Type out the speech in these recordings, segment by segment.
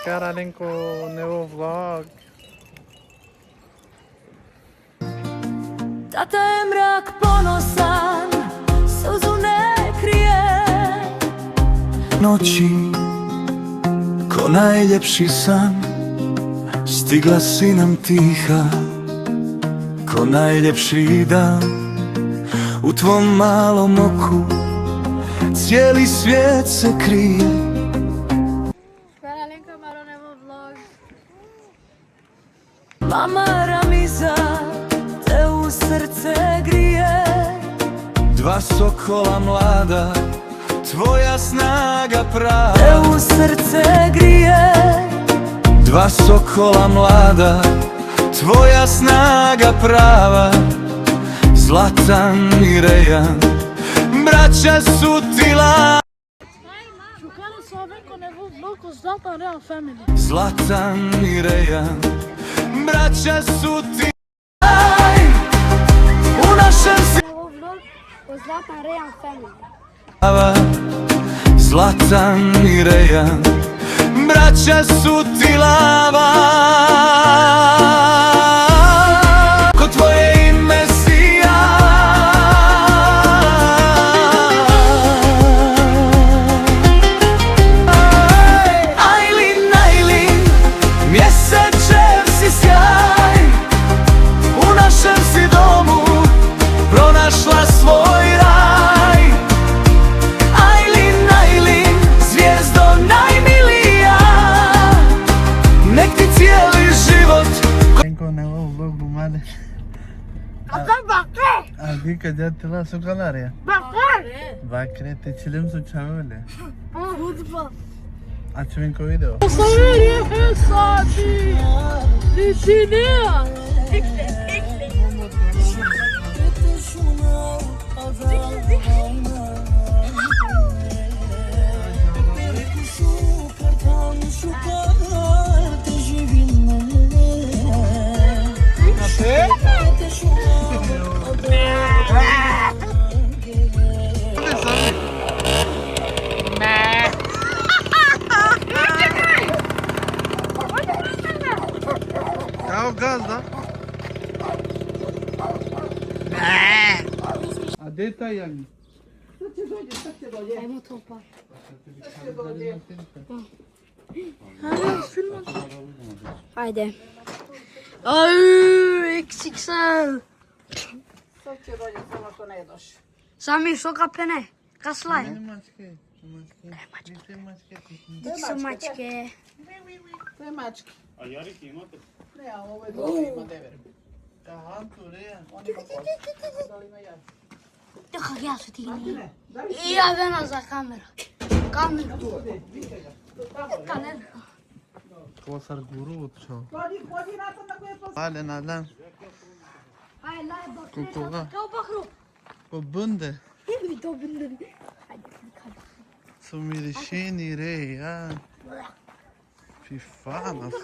Chiar Alin cu Neo Vlog. Tata je mrak ponosan, suzu ne krije. Noći, ko najljepši san, stigla si nam tiha, ko najljepši dan. U tvom malom oku cijeli svijet se krije. Alenka Maronevo vlog. Mama Ramiza te u srce grije. Dva sokola mlada, tvoja snaga prava. Te u srce grije. Dva sokola mlada, tvoja snaga prava. Zlatan i Rejan, braća su ti la. Giocare su Alenka Nevo vlog con Zlatan Real Family. Zlatan i Rejan, braća su ti u našem Nevo vlog con Zlatan Real Family. sjava. Zlatan i Rejan, braća su ti lava. Ko tvoje ime sija. Ajlin, Ajlin, mjesečev si sjaj. U našem si domu pronašla svoj raj. Ajlin, Ajlin, zvijezdo najmilija, nek ti cijeli život. Alenka Neo Vlog bumade. Bakar bakar. Abi kadar su kadar ya. Bakar. Bakre teçilim su çavule. Futbol. Açmayın ko video. Sayı hesabı. Lisiniyor. Ya o gaz da. A deta yani. Ajmo to pa. Ajde. Aj, XXL. Sad će dođe, samo što ne jedoš. Sami soka pene. Kaslaj. Ne mačke. Mačke. Mačke. Gdje su mačke? To je mački. A Jariki imate? Ne, a ovo je dole, ima dever. Kahan tu reja. On ima kost. Dole ima jaj. Tako ja su ti. Ne, da li I ja vena za kamera. Kameru. Kaner. Kosar guru utço. Podi na to na koje je posao. Halen alan. Aj, laj bakre. Kukuga. Kao bakru. Ko bunde. Mi to bindim. Hadi. Su mirişini reja. Fy fan alltså.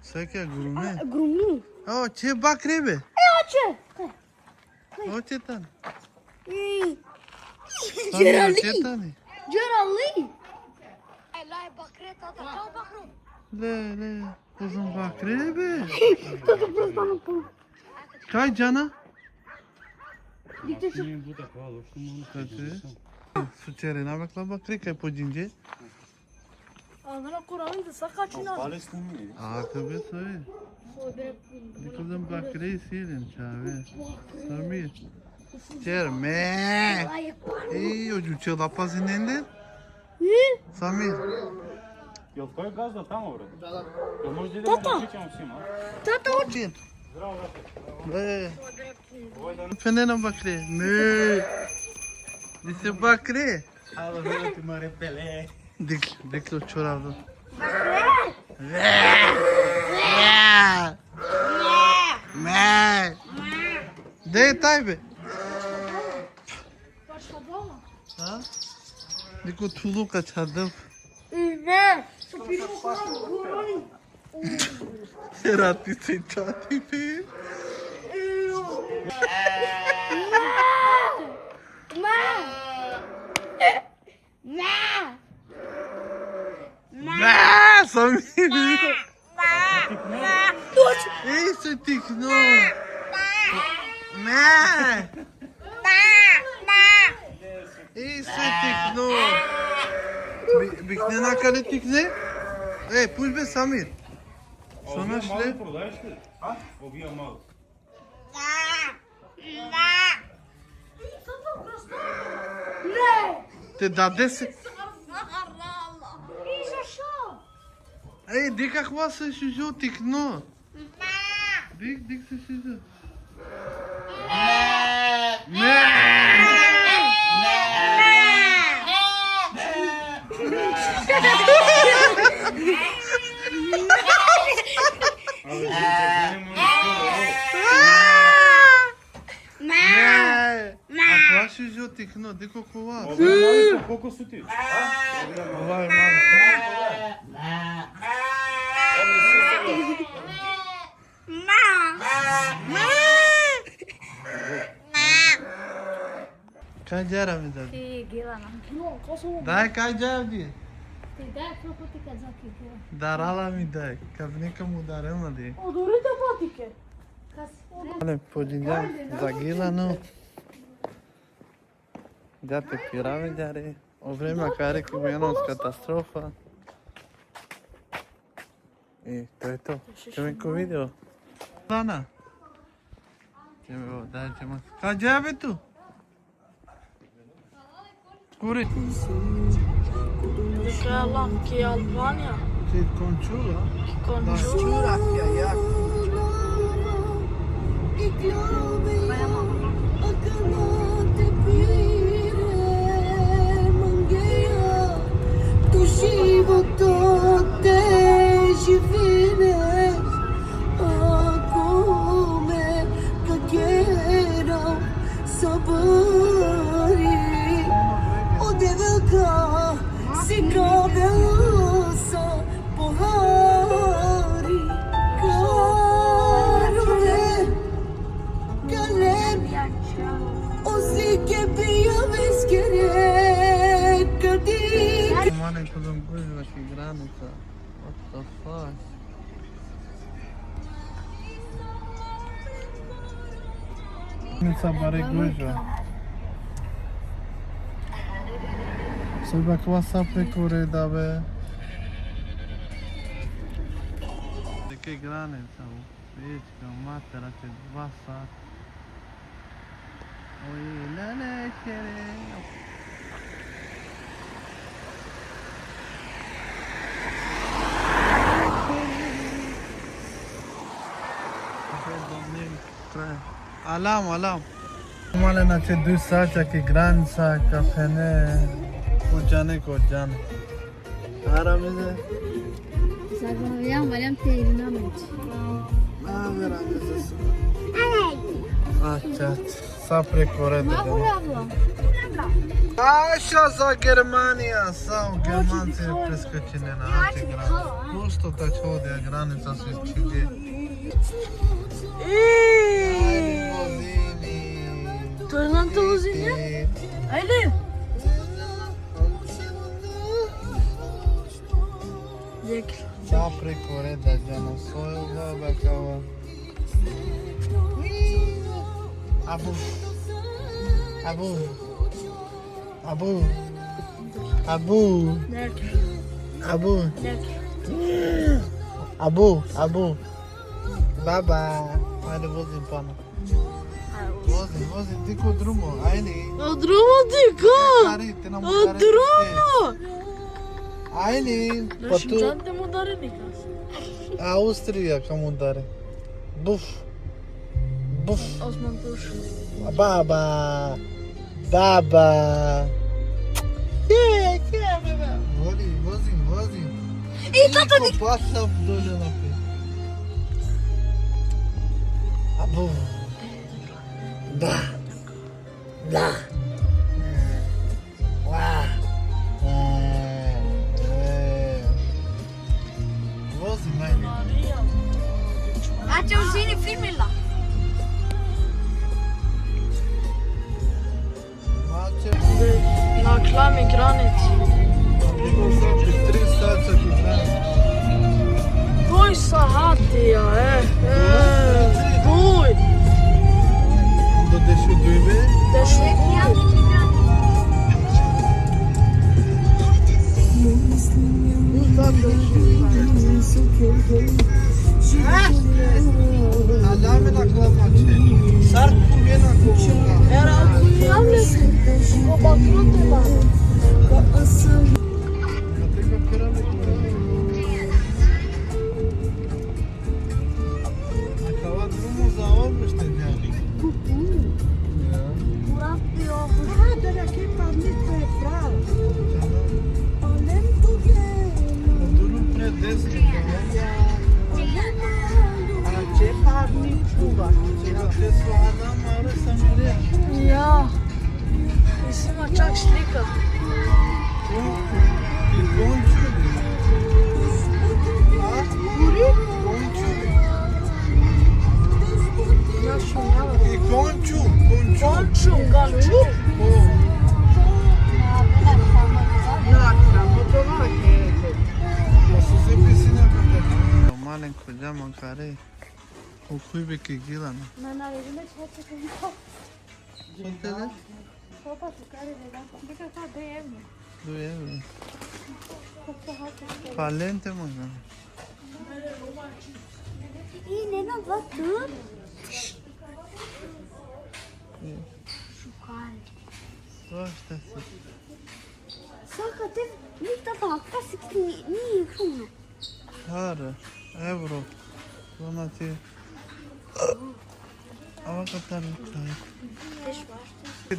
Söker gurme. Grumnu. O çe bakre be. Oče. O çetan. Gerali. O çetani. Gerali. Aj, laj bakre tata. Kao bakru. Le. Uzun bakre be. Tata prestanu pun. Kaj cana? Nije bude hvala, što mu Kaçı? Su çerena bakla bakre kaj pođinđe. A vena kuravim da sakačina. Palestin mi? A tabi söyle. Kızım bakreyi silin çave. Samir. Çerme. Aj, Ej, ođu çelapa zinenden. Samir. Jel koji gazda tamo, bre? Da. Jel možda idemo da pričamo s njima? tata oče. Čin. Fenena bakre. Ne. Dise bakre. Alo, ne ti mare pele. Deklo çorabı. De taybe. Ha? Diko tulu kaçardım. Ne? Su pilu kuravim. Serati sen çatipi. Samir. Ei, să ticno. Ne. Ei, să ticno. Bikne na kale tikne? Ei, puși be Samir. Sonra şle. Продаєш ти? Овія мало. Te dade se. Ei, dik acum să și eu ticno. Dik să și eu. Acum și eu ticno, dik acum. Овія мало, колко су ти? Vai, mano. Kaj jara mi dad? Nu, o să mă... Dai kaj jara di? Te dai făcute ca zaki. Darala mi dai. Kavne ka mu darama di. O dorite patike. Ale pođenja za Gilanu. Date piramidare. O vremea care că e o catastrofa. I to je to. Ćemo ko video. Dana. Ćemo, daj ćemo. Kad jabe tu? Kuri. Că la che Albania. Či končura? Conjura. Mare kuzum gužva și granica. What the fuck? Granica bare gužva. Sada kva sapre kure da be. De che granica? Veci, matera ce 2 sat. Oi, la chere. Alam. Male na ce 2 saci che granza cafene kojane. Aramize. Valям te ilinameci. Aramize. Acha. Sapre corede. Așa za Germania sau germanci prescăcine na alte grane. Pusto ta čodja granica su čige. Tu ești la întâlzire? Haide! Sapre coreda jana soiva bakawa. Abu. Baba. Hadi vozim pana. Vozim, diko drumo, ajde. O drumul dică! Te nam O drumul! Ajde, Dar pa și tu. ce de mudare nica? Austrija ca mudare. Buf. Osman Tuș. Baba. Ce, baba? Vozim. Ei, tata, Niko pasa dolje naprej. Abu. Da. Vozim, ajde. A ce uzini filmila? Na klami granici. 3 saca ki granice. Te shukuru. Alame na klamače. Sar kumena kuvuka. Era kuyamlesi. O bakrote ba. Nataka kirame kuvuka. Akava durumu zavalmış da yani. Murat diyor. Ha, de aqui para mim é bravo. Durum pre desni ya. Ce parni Cuba. Te su adam are samire. Ja. Mislim, čak slika. Konçu. Ha? Guri? Konçu. Našu malo. Konçu. Konču, ganču. Malenko džamo care u hujbeke gilana. Na naredine čeče kako. Sote ne? Opa, tu care de da. Bică ca 2 euro. 2 euro. Kako hate. Palente mă. Ih, Nena, was du? Dosta se. Saka, te niet dat al vast ik niet groen. Hara. Euro. Ona ti. Ava katar uçay.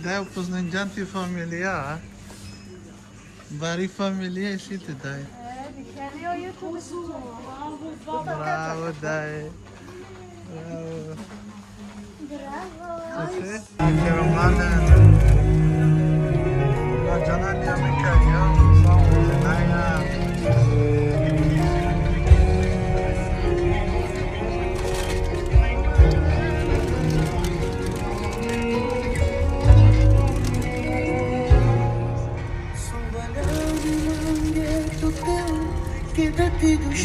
Dai upoznam janti familia. Bari familia și te dai. Bravo, dai. Bravo. Ce? Ce romane. La janania mica ea sau zenaia.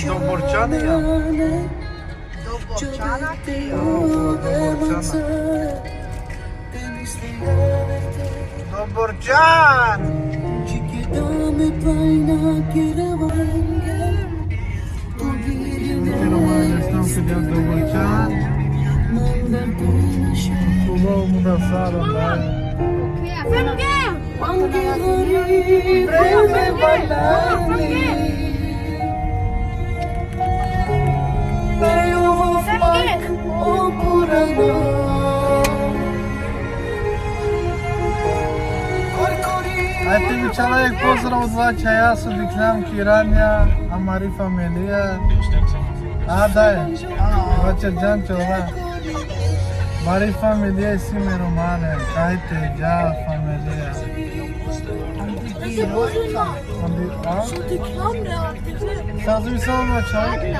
Doborčane ja. Doborčana ti. Doborčan! Doborčan. Kuba umuda sara da. Ajte mi čalajek pozdrav dva čaja su diknam kiranja, amari familija. A daj, vače džančo da. Mari familija si mi romane, ajte dža familija. Sad mi samo čaj.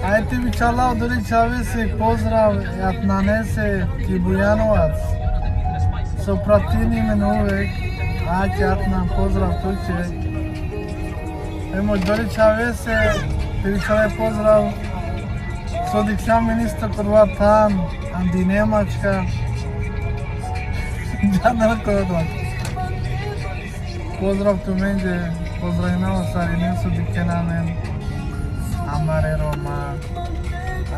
Ajte mi čala odori čavesi pozdrav jat nanese Kibujanovac. So pratini men uvek, ajte jat nam pozdrav tuče. Emo odori čavese, tebi čale pozdrav. So dikšam ministra Korvatan, Andi Nemačka. Džanar Kodvat. Pozdrav tu menđe, pozdravljamo stari nisu dikenamen. Amare Roma.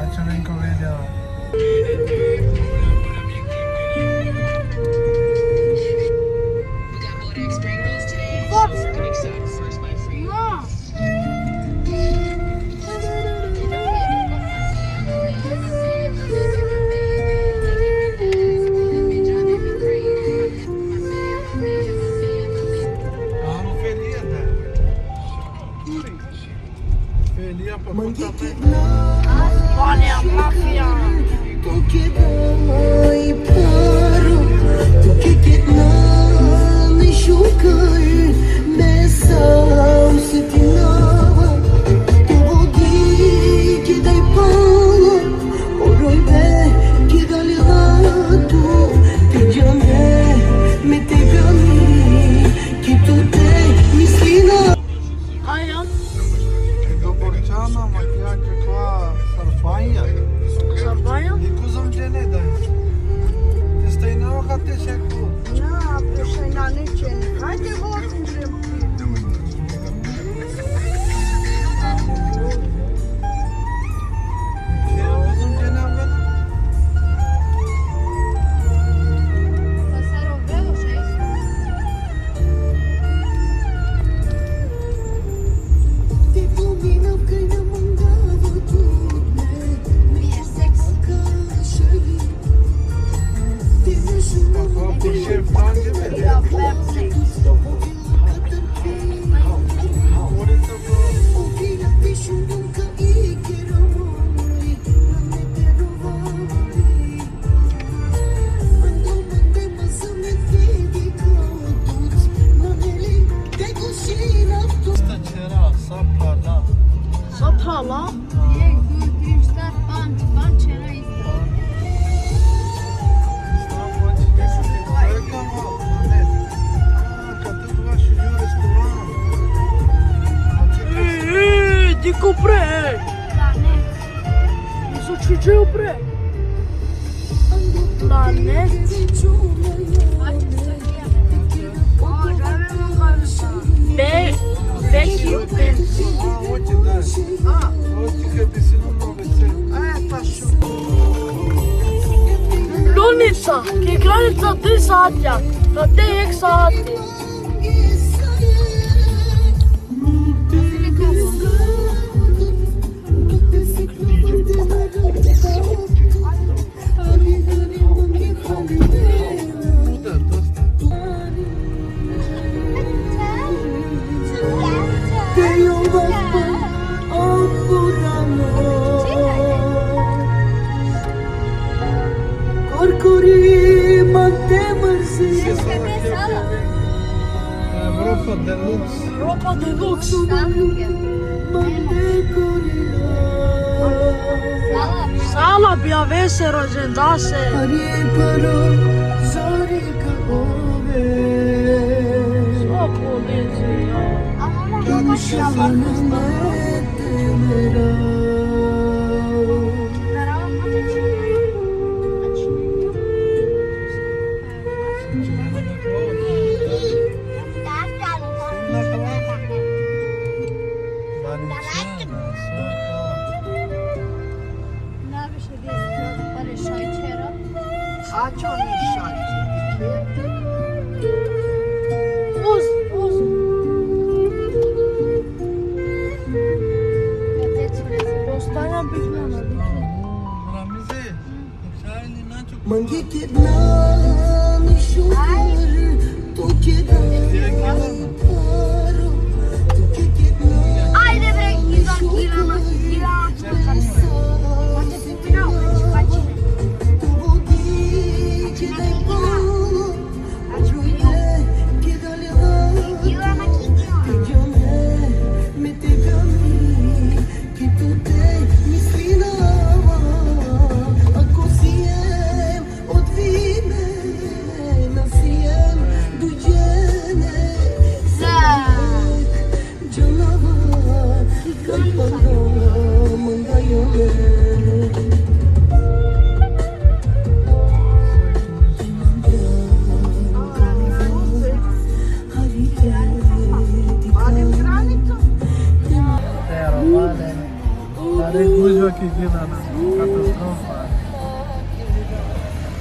Ačiū linko video. Felia pa conta. Olha, mafia. Ayam. Doborčana, makija kakva sarfanja. Sarfanja? Nikuzom te ne daj. Te staj nauka la. Dico pre. Mi succedeu pre. Lanet. Belki Lunica, che granica 3 saati, da te ek saati. Europa Deluxe. Europa Deluxe. Sala bi avese rođendase. Sva policija. Uz. Dostana bilmem. Ajde bre, Ivan,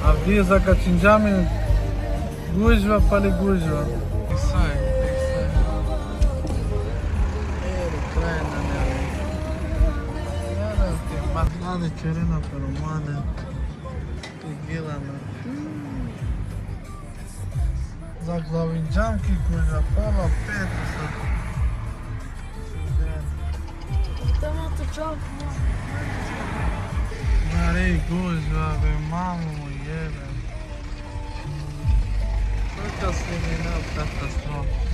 Avisa că cingeam gužva pali gužva. Isai. Krajina ne. Mlade čerena perumane. Igilana. Zaglavinjam ki gužva pola peta sa. Tamo to čao. Marei gužva, be mamu mu jebe. Toliko se mi ne katastrofa.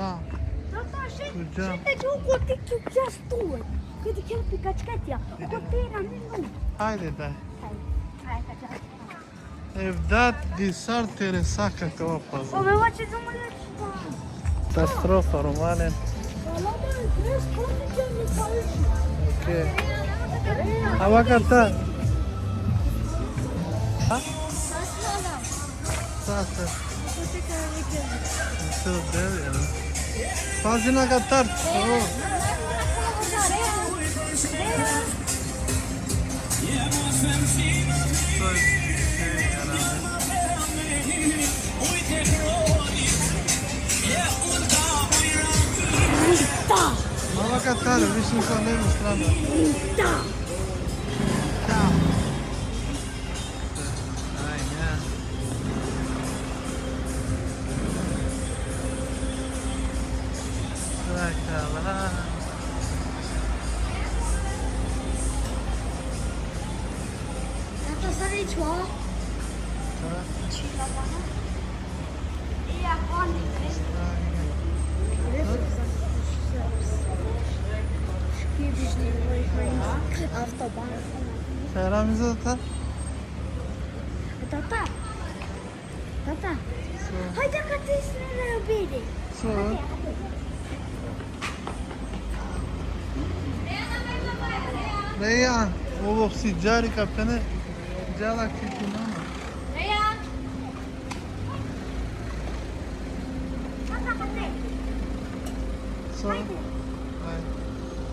Da. Tata, Fugeam. și de un cotic eu chiar stoi. Că de chiar picați catia. Cotera, nu. Haide, dai. Hai, catia. Evdat disarte resaca ca o pază. O meu ce numele ăsta. Catastrofa romane. Ăla mă, crezi, poate ce mi s-a ieșit. Ok. Avacata. Ha? Sasa. Să deve. Pagina gatar. Oh. Avacata, visto un colego strano. Da. Ciao. Ai, mia. Bacala. Tata, stai aici, o? Ce la bana? E acolo, crezi? Автобан. Selamınızı da. Tata. Tata. Haide că te sună bine. Su. Reia, o oxigeri ca pene. Geala chitinama. Tata, haide. Su. Hai.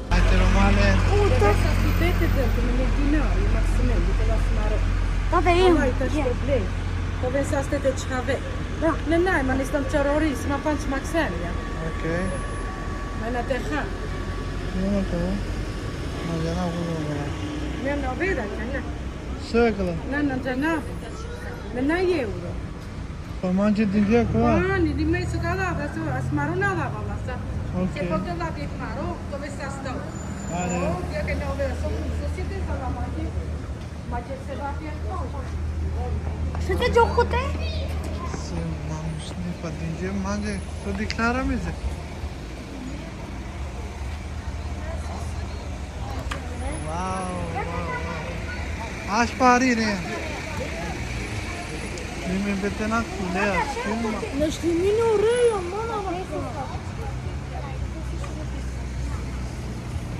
Hai te romale. Tata, eu. Povem sa ste te čave. Da. Ne najma nisam čaroris, ma panč maksenja. Ok. Ma na teha. Nu te. Magana gulu. Ne na veda, ne. Sökla. Na na jana. Ne na euro. Pamanje dinge ko. Ani di me su gala, da su asmaruna la bala sa. Ok. Se poate la de maro, tove sa sta. Are. Ya que no veo, son societe sa la maji. Maji se va a Să te joc cu te? Să mamșni pa dinge manje. To diklara mize. Wow. Aș pari ne. Mi betenat kulea. Filma. Nu știu mine urâi, mă,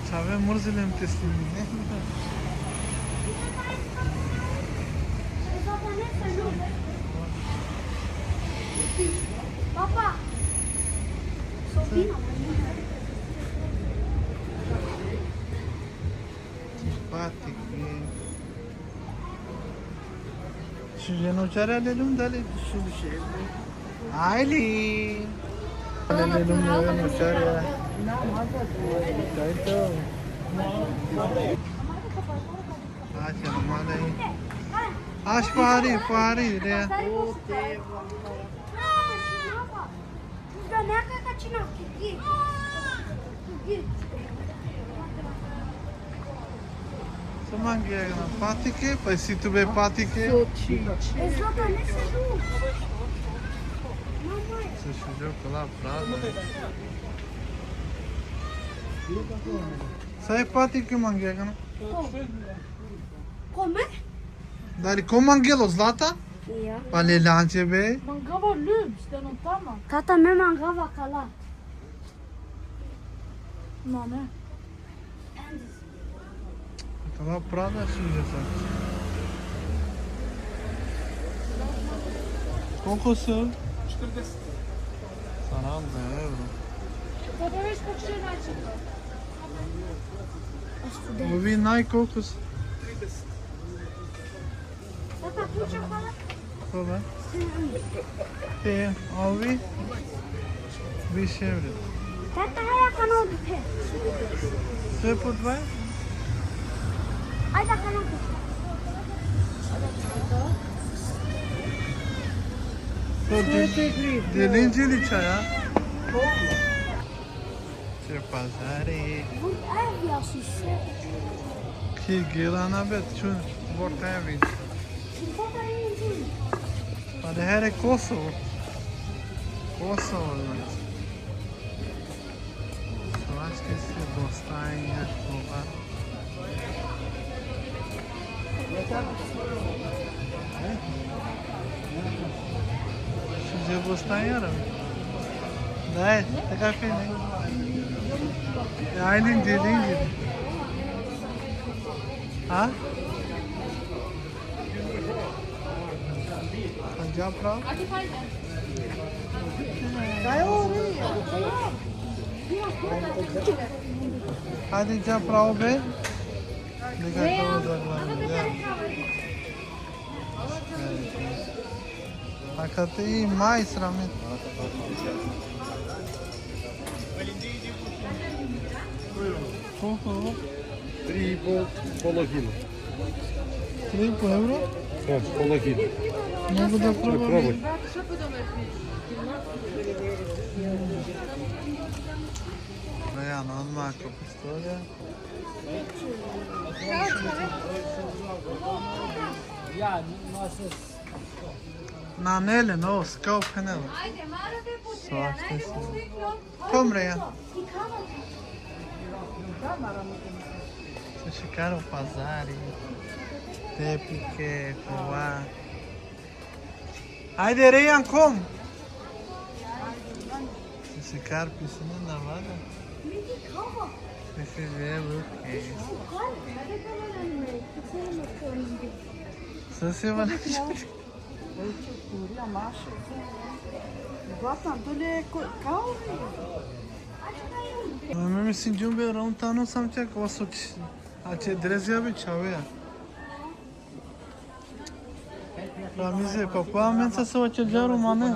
Și avem murzile în testimine. Papa. Sofina. Simpatic. Și genocearea ale lumii, ale și Aili. Ale lumii, genocearea. Uite. Așa, numai aí. Aș pari, rea. Zganeacă ca cine Să mă îngheagă, patike? Păi si tu bei patike? Ești la tine să nu. Să-și jocă la pradă. Să ai patike, mă îngheagă, nu? Come? Dar cum mă îngheagă, Zlata? Ia. Ale lance, be? Mangava lübs, den och tamma. Tata mea mangava cala. No, ne. Că la pradă și jesa. Kokusu? 40. Saram de euro. Tata, vezi cu ce naci? Ovi n-ai cocos? Tata, cu ce cala? Come? Te, ovi? 20 euro. Tata, hai ca nu dupe. Ce pot vai? Hai dacă nu dupe. De lingili ceaia? Ce pazare! Vânt aia via și se. Ki gela nabet şu ortaya bir. Și tata e în jur. Hadi her Kosovo. Kosovo. Esqueci, bostanha, uva. Sizce bostanha era mı? Değil, tekrar peynir. Aynen dediğin gibi. Ha? Acaba bravo. Hadi já para o B. Liga todos agora. Acá tem mais realmente. Quanto? 3,5 €3. Так, половину. Могу попробовать. Пробуй. Bem, não marca a pistola. Na nele, no, scope nele. Só acho que sim. Como é? Vocês ficaram pazari. Tepique, coa. Haydi Reyhan kom. Vocês ficaram piscina na vaga? Vocês veem o que? Só se vai. Mimi sinjum be raun tano samcha ko such ache drezya be chave. Ramize papa men sa so jaru mane.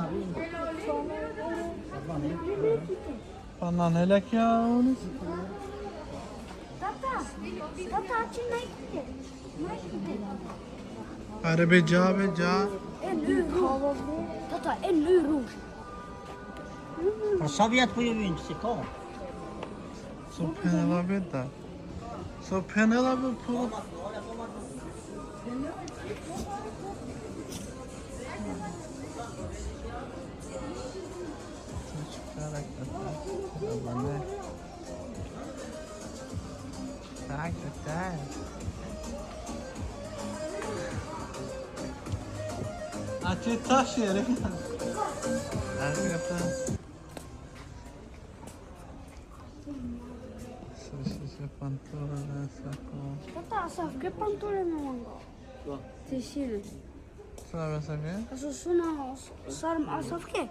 Pananela kya onu? Tata, açın ne gitti? Are be ja. En uru. Tata, en uru. Soviet wojownicy, koło. So penela be da. So penela be pul. Açı taş yeri. Arkadaşlar. Sesi pantolon sako. Tata, sabe que pantone meu mango? Tecina. Sabe sabe? Alltså såna sarm, alltså que?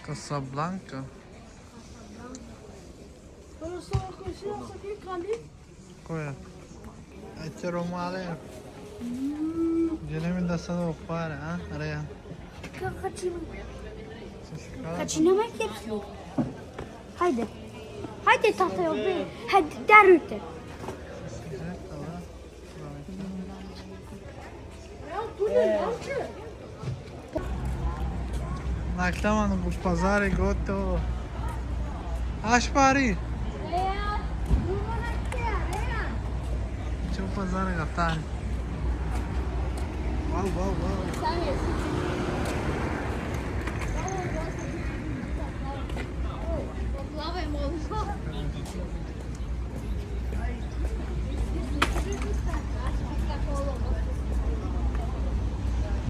Casablanca. Olha só, eu conheci essa aqui, Cali. Qual é? Esse era uma área. Jeremy da sana para, ha? Araya. Kaçına hepsini. Haydi. Haydi tahtaya be. Hadi derüte. Naklamano bu pazare goto. Ashpari. C'è un pazare gattare. Wow.